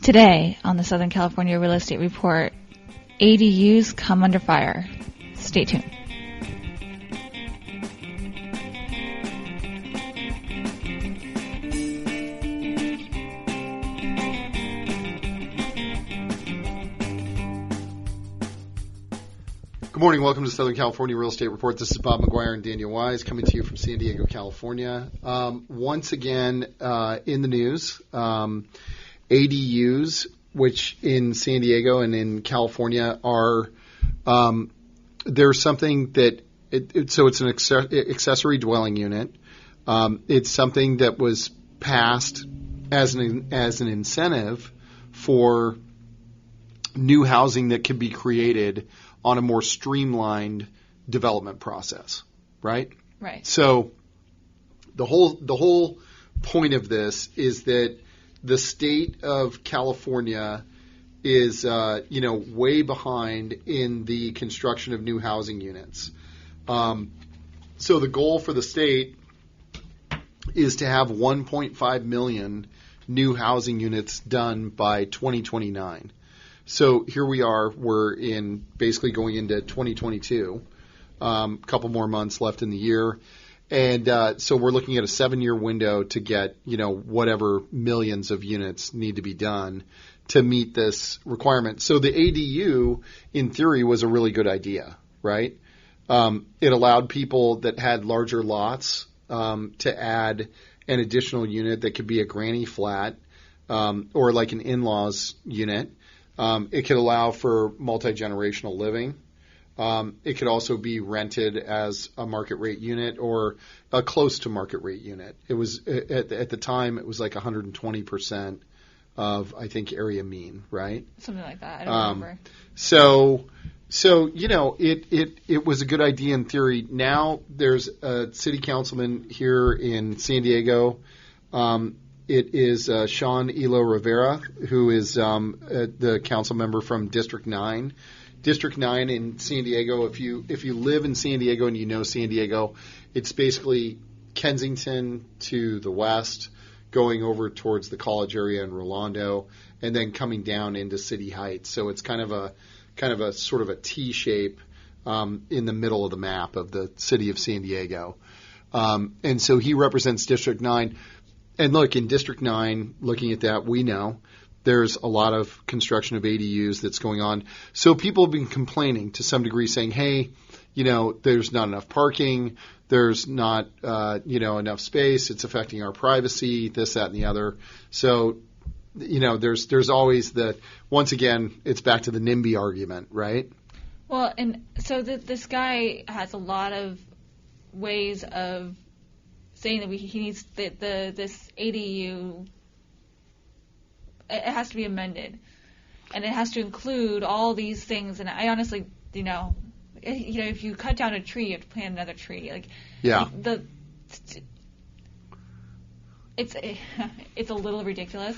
Today on the Southern California Real Estate Report, ADUs come under fire. Stay tuned. Good morning. Welcome to Southern California Real Estate Report. This is Bob McGuire and Daniel Wise coming to you from San Diego, California. Once again, in the news, ADUs, which in San Diego and in California are, there's something that, so it's an accessory dwelling unit. It's something that was passed as an incentive for new housing that can be created on a more streamlined development process, right? Right. So the whole point of this is that the state of California is way behind in the construction of new housing units. So the goal for the state is to have 1.5 million new housing units done by 2029. So here we are. We're in basically going into 2022. A couple more months left in the year. And so we're looking at a 7-year window to get, whatever millions of units need to be done to meet this requirement. So the ADU, in theory, was a really good idea, right? It allowed people that had larger lots to add an additional unit that could be a granny flat or like an in-laws unit. It could allow for multi-generational living. It could also be rented as a market rate unit or a close to market rate unit. It was at the time it was like 120% of, I think, area mean, right? Something like that. I don't remember. So it was a good idea in theory. Now there's a city councilman here in San Diego. It is Sean Elo Rivera, who is the council member from District 9. District 9 in San Diego, if you live in San Diego and you know San Diego, it's basically Kensington to the west, going over towards the college area in Rolando, and then coming down into City Heights. So it's kind of a sort of a T shape in the middle of the map of the city of San Diego. And so he represents District 9. And look, in District 9, looking at that, we know there's a lot of construction of ADUs that's going on. So people have been complaining to some degree saying, hey, there's not enough parking. There's not, enough space. It's affecting our privacy, this, that, and the other. So, there's always once again, it's back to the NIMBY argument, right? Well, and so this guy has a lot of ways of saying that he needs this ADU. It has to be amended, and it has to include all these things. And I honestly, if you cut down a tree, you have to plant another tree. It's a little ridiculous.